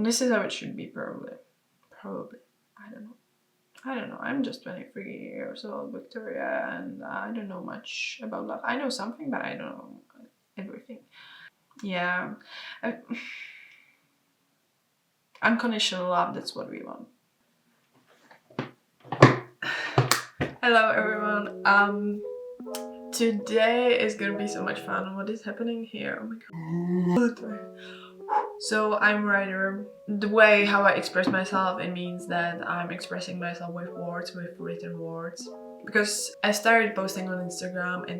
This is how it should be, probably. I don't know. I'm just 23 years old, Victoria, and I don't know much about love. I know something, but I don't know everything. Yeah. Unconditional love, that's what we want. Hello everyone. Today is gonna be so much fun. What is happening here? Oh my god. So I'm a writer. The way how I express myself, it means that I'm expressing myself with words, with written words. Because I started posting on Instagram in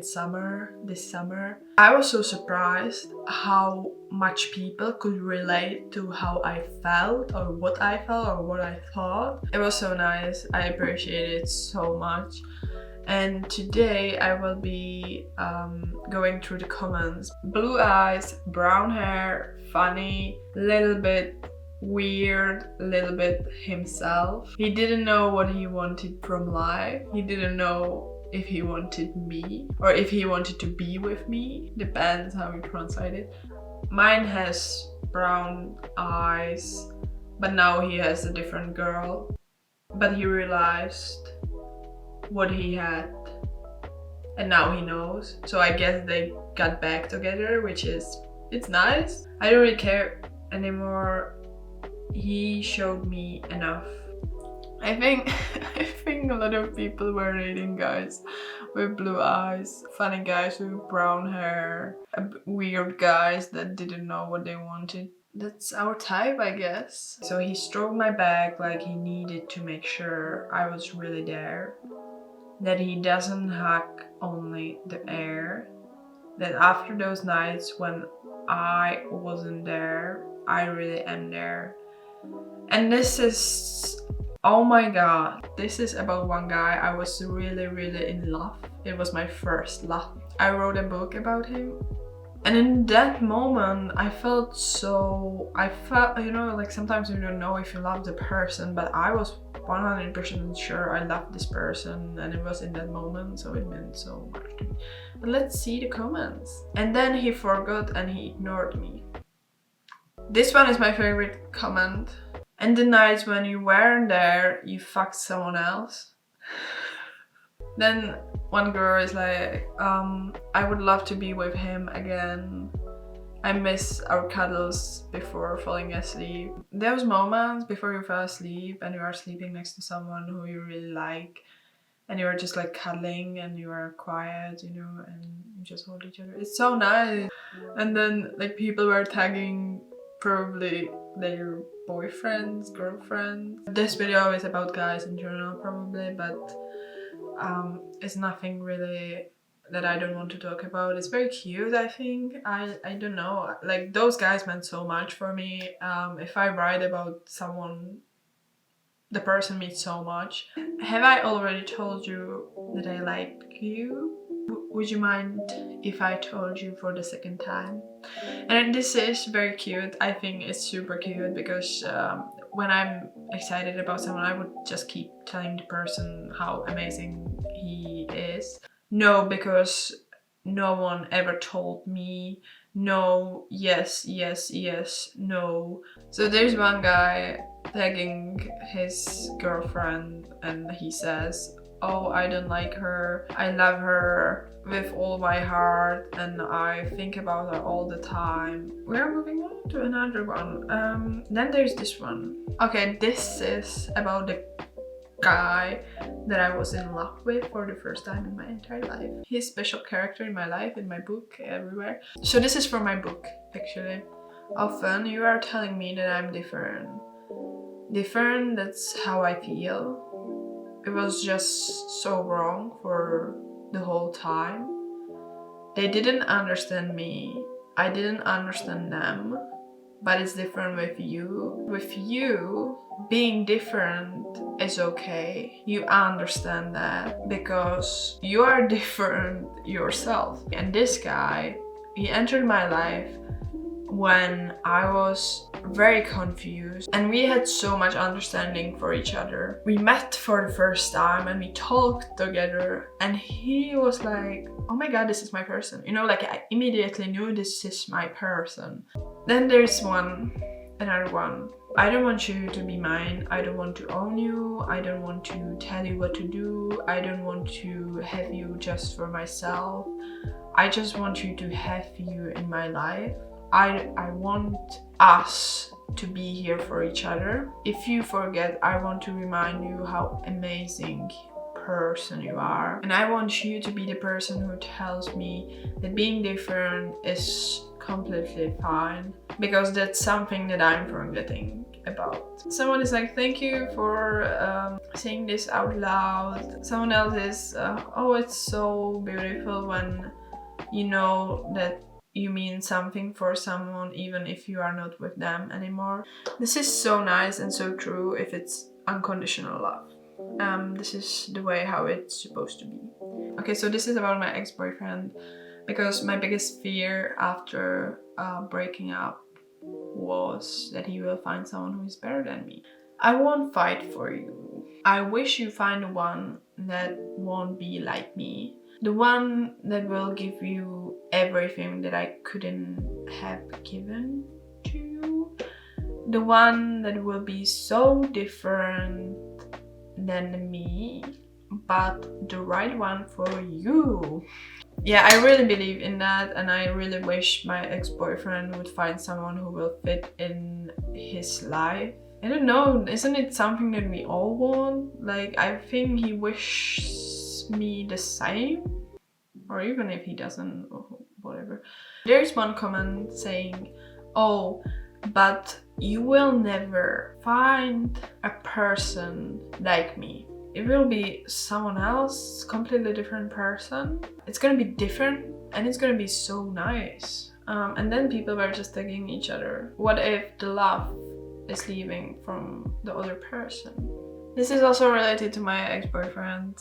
this summer. I was so surprised how much people could relate to how I felt or what I felt or what I thought. It was so nice. I appreciate it so much. And today I will be going through the comments. Blue eyes, brown hair, funny, little bit weird, little bit himself. He didn't know what he wanted from life. He didn't know if he wanted me or if he wanted to be with me. Depends how you translate it. Mine has brown eyes, but now he has a different girl. But he realized what he had and now he knows, so I guess they got back together, which is, it's nice. I don't really care anymore. He showed me enough. I think a lot of people were dating guys with blue eyes, funny guys with brown hair, weird guys that didn't know what they wanted. That's our type, I guess. So he stroked my back like he needed to make sure I was really there. That he doesn't hug only the air. That after those nights when I wasn't there, I really am there. And this is, oh my god, this is about one guy I was really in love. It was my first love. I wrote a book about him. And in that moment, I felt, you know, like sometimes you don't know if you love the person, but I was 100% sure I loved this person, and it was in that moment, so it meant so much to me. But let's see the comments. And then he forgot and he ignored me. This one is my favorite comment. And the nights when you weren't there, you fucked someone else. Then one girl is like, I would love to be with him again. I miss our cuddles before falling asleep. Those moments before you fall asleep and you are sleeping next to someone who you really like, and you are just like cuddling and you are quiet, you know, and you just hold each other. It's so nice. And then like people were tagging probably their boyfriends, girlfriends. This video is about guys in general probably, but it's nothing really that I don't want to talk about. It's very cute, I think. I don't know, like those guys meant so much for me. If I write about someone, the person means so much. Have I already told you that I like you? Would you mind if I told you for the second time? And this is very cute. I think it's super cute because when I'm excited about someone, I would just keep telling the person how amazing he is. No, because no one ever told me. No, yes, no. So there's one guy tagging his girlfriend and he says, oh, I don't like her. I love her with all my heart and I think about her all the time. We're moving on to another one. Then there's this one. Okay, this is about the guy that I was in love with for the first time in my entire life. He's a special character in my life, in my book, everywhere. So this is from my book, actually. Often you are telling me that I'm different. Different, that's how I feel. It was just so wrong for the whole time. They didn't understand me. I didn't understand them. But it's different with you. With you, being different is okay. You understand that because you are different yourself. And this guy, he entered my life when I was very confused and we had so much understanding for each other. We met for the first time and we talked together and he was like, oh my god, this is my person. You know, like I immediately knew this is my person. Then there's one another one. I don't want you to be mine. I don't want to own you. I don't want to tell you what to do. I don't want to have you just for myself. I just want you to have you in my life. I want us to be here for each other. If you forget, I want to remind you how amazing person you are, and I want you to be the person who tells me that being different is completely fine, because that's something that I'm forgetting about. Someone is like, thank you for saying this out loud. Someone else is, oh, it's so beautiful when you know that you mean something for someone even if you are not with them anymore. This is so nice and so true if it's unconditional love. This is the way how it's supposed to be. Okay, so this is about my ex-boyfriend, because my biggest fear after breaking up was that he will find someone who is better than me. I won't fight for you. I wish you find the one that won't be like me. The one that will give you everything that I couldn't have given to you. The one that will be so different than me, but the right one for you. Yeah, I really believe in that, and I really wish my ex-boyfriend would find someone who will fit in his life. I don't know, isn't it something that we all want? Like, I think he wishes me the same, or even if he doesn't, or whatever. There's one comment saying, oh, but you will never find a person like me. It will be someone else, completely different person. It's gonna be different and it's gonna be so nice. And then people were just tagging each other. What if the love is leaving from the other person? This is also related to my ex-boyfriend.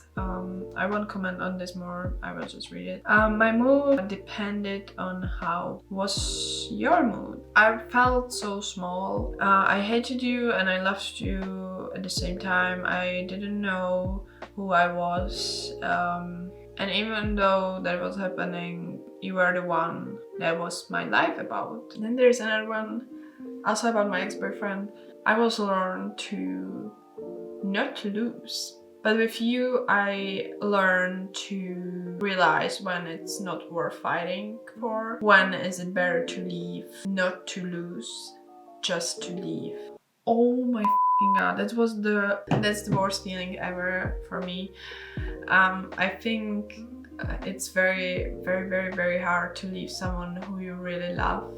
I won't comment on this more, I will just read it. My mood depended on how was your mood. I felt so small. I hated you and I loved you at the same time. I didn't know who I was. And even though that was happening, you were the one that was my life about. And then there's another one, also about my ex-boyfriend. I was learned to not to lose. But with you, I learned to realize when it's not worth fighting for. When is it better to leave, not to lose, just to leave. Oh my f***ing god, that's the worst feeling ever for me. I think it's very, very, very, very hard to leave someone who you really love.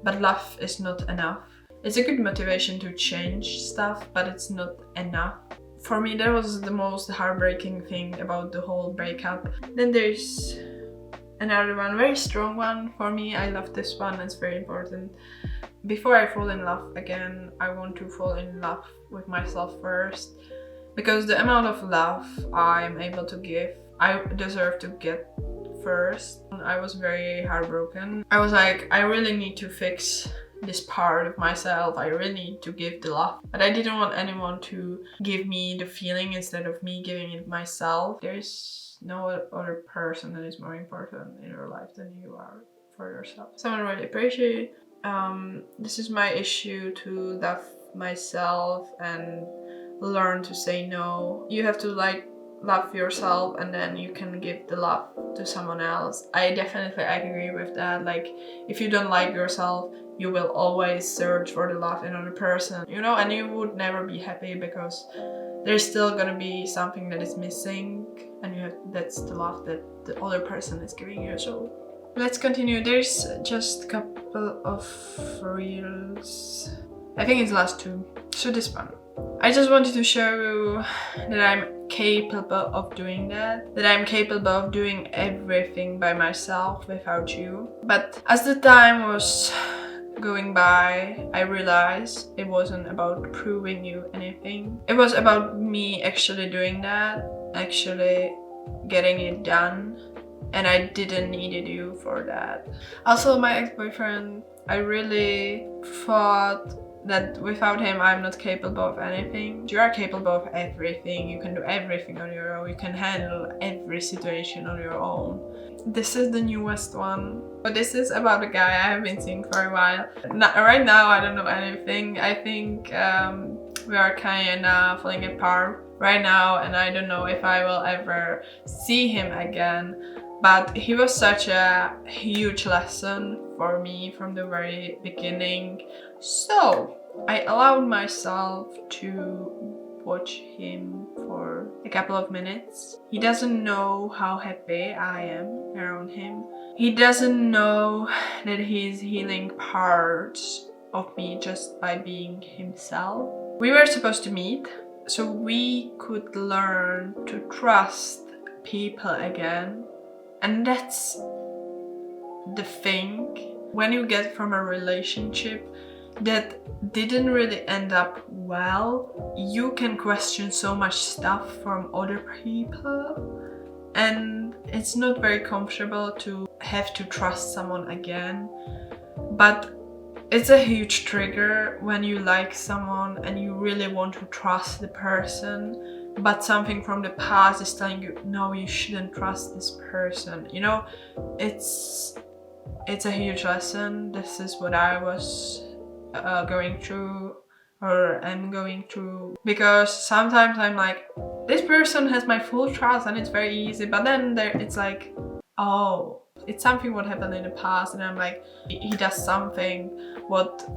But love is not enough. It's a good motivation to change stuff, but it's not enough. For me, that was the most heartbreaking thing about the whole breakup. Then there's another one, very strong one for me. I love this one, it's very important. Before I fall in love again, I want to fall in love with myself first. Because the amount of love I'm able to give, I deserve to get first. I was very heartbroken. I was like, I really need to fix this part of myself. I really need to give the love, but I didn't want anyone to give me the feeling instead of me giving it myself. There's no other person that is more important in your life than you are for yourself. Someone really appreciate. This is my issue, to love myself and learn to say no. You have to love yourself and then you can give the love to someone else. I definitely agree with that. Like, if you don't like yourself, you will always search for the love in another person, you know, and you would never be happy because there's still gonna be something that is missing, and that's the love that the other person is giving you. So let's continue. There's just a couple of reels. I think it's the last two. So this one. I just wanted to show you that I'm capable of doing that I'm capable of doing everything by myself without you. But as the time was going by, I realized it wasn't about proving you anything. It was about me actually doing that, actually getting it done, and I didn't need you for that. Also, my ex-boyfriend, I really thought that without him I'm not capable of anything. You are capable of everything. You can do everything on your own. You can handle every situation on your own. This is the newest one. But this is about a guy I have been seeing for a while. Right now I don't know anything. I think we are kind of falling apart right now, and I don't know if I will ever see him again. But he was such a huge lesson for me from the very beginning. So I allowed myself to watch him for a couple of minutes. He doesn't know how happy I am around him. He doesn't know that he's healing parts of me just by being himself. We were supposed to meet so we could learn to trust people again. And that's the thing. When you get from a relationship that didn't really end up well, you can question so much stuff from other people, and it's not very comfortable to have to trust someone again. But it's a huge trigger when you like someone and you really want to trust the person, but something from the past is telling you, no, you shouldn't trust this person. You know, it's a huge lesson. This is what I was going through, or am going through, because sometimes I'm like, this person has my full trust and it's very easy, but then it's like, oh, it's something what happened in the past, and I'm like, he does something what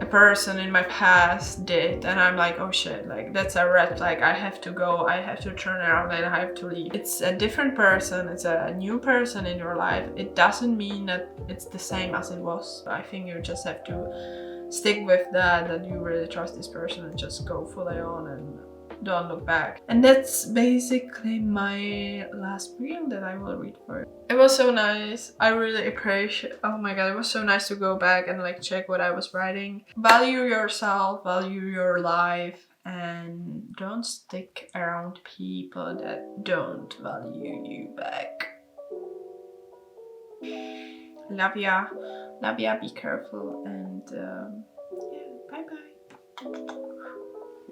a person in my past did, and I'm like, oh shit, like that's a red flag. I have to go, I have to turn around, and I have to leave. It's a different person, it's a new person in your life. It doesn't mean that it's the same as it was. I think you just have to stick with that you really trust this person, and just go fully on and don't look back. And that's basically my last reel that I will read for you. It was so nice. I really appreciate, oh my god, it was so nice to go back and like check what I was writing. Value yourself, value your life, and don't stick around people that don't value you back. Love ya, be careful, and yeah, bye bye.